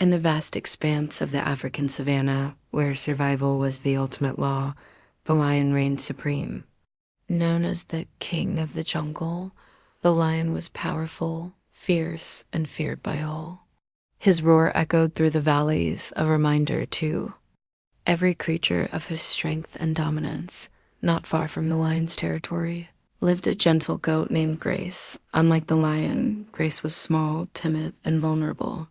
In the vast expanse of the African savanna, where survival was the ultimate law, the lion reigned supreme. Known as the king of the jungle, the lion was powerful, fierce, and feared by all. His roar echoed through the valleys, a reminder to every creature of his strength and dominance. Not far from the lion's territory lived a gentle goat named Grace. Unlike the lion, Grace was small, timid, and vulnerable.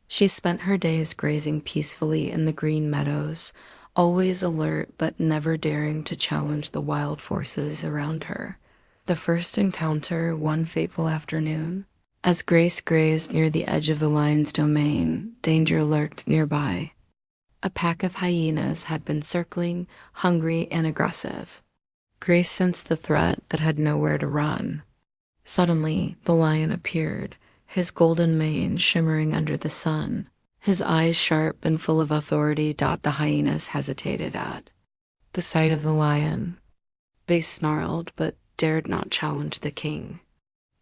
She spent her days grazing peacefully in the green meadows, always alert but never daring to challenge the wild forces around her. The first encounter, one fateful afternoon, as Grace grazed near the edge of the lion's domain, danger lurked nearby. A pack of hyenas had been circling, hungry and aggressive. Grace sensed the threat but had nowhere to run. Suddenly, the lion appeared, his golden mane shimmering under the sun. His eyes sharp and full of authority. The hyenas hesitated at the sight of the lion. They snarled but dared not challenge the king.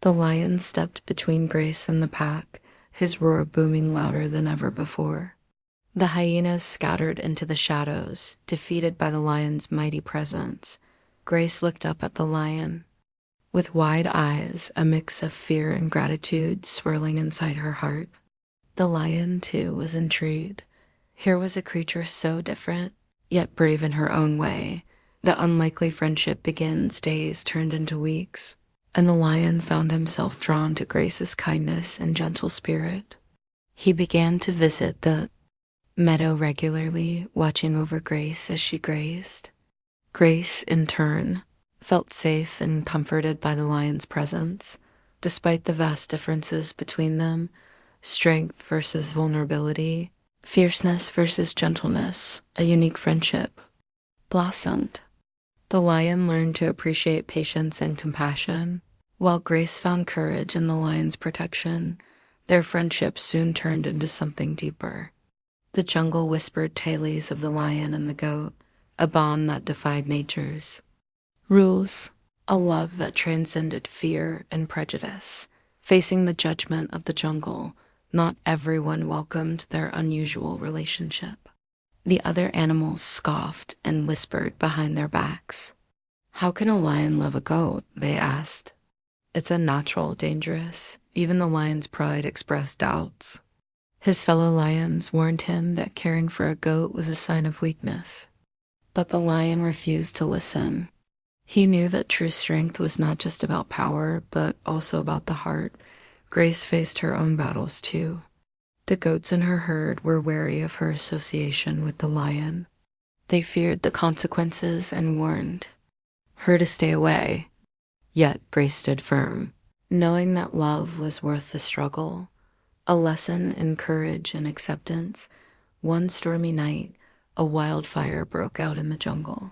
The lion stepped between Grace and the pack, his roar booming louder than ever before. The hyenas scattered into the shadows, defeated by the lion's mighty presence. Grace looked up at the lion. With wide eyes, a mix of fear and gratitude swirling inside her heart. The lion, too, was intrigued. Here was a creature so different, yet brave in her own way. The unlikely friendship begins, days turned into weeks, and the lion found himself drawn to Grace's kindness and gentle spirit. He began to visit the meadow regularly, watching over Grace as she grazed. Grace, in turn, felt safe and comforted by the lion's presence. Despite the vast differences between them, strength versus vulnerability, fierceness versus gentleness, a unique friendship blossomed. The lion learned to appreciate patience and compassion, while Grace found courage in the lion's protection. Their friendship soon turned into something deeper. The jungle whispered tales of the lion and the goat, a bond that defied nature's rules, a love that transcended fear and prejudice. Facing the judgment of the jungle, not everyone welcomed their unusual relationship. The other animals scoffed and whispered behind their backs. "How can a lion love a goat?" they asked. "It's unnatural, dangerous." Even the lion's pride expressed doubts. His fellow lions warned him that caring for a goat was a sign of weakness. But the lion refused to listen. He knew that true strength was not just about power, but also about the heart. Grace faced her own battles too. The goats in her herd were wary of her association with the lion. They feared the consequences and warned her to stay away. Yet Grace stood firm, knowing that love was worth the struggle. A lesson in courage and acceptance. One stormy night, a wildfire broke out in the jungle.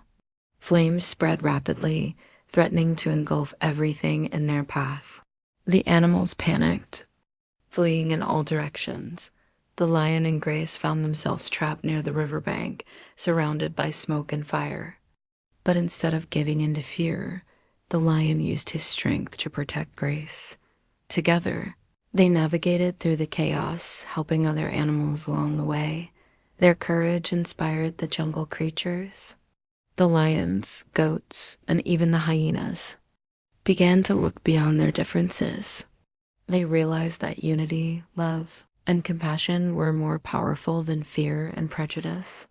Flames spread rapidly, threatening to engulf everything in their path. The animals panicked, fleeing in all directions. The lion and Grace found themselves trapped near the riverbank, surrounded by smoke and fire. But instead of giving in to fear, the lion used his strength to protect Grace. Together, they navigated through the chaos, helping other animals along the way. Their courage inspired the jungle creatures. The lions, goats, and even the hyenas began to look beyond their differences. They realized that unity, love, and compassion were more powerful than fear and prejudice.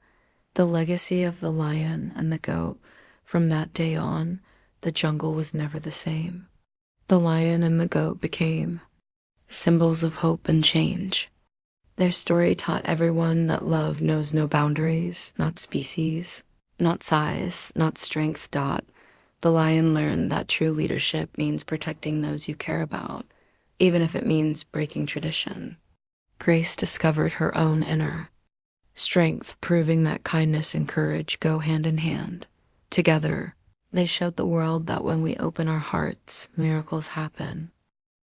The legacy of the lion and the goat, from that day on, the jungle was never the same. The lion and the goat became symbols of hope and change. Their story taught everyone that love knows no boundaries, not species, not size, not strength. The lion learned that true leadership means protecting those you care about, even if it means breaking tradition. Grace discovered her own inner strength, proving that kindness and courage go hand in hand. Together, they showed the world that when we open our hearts, miracles happen.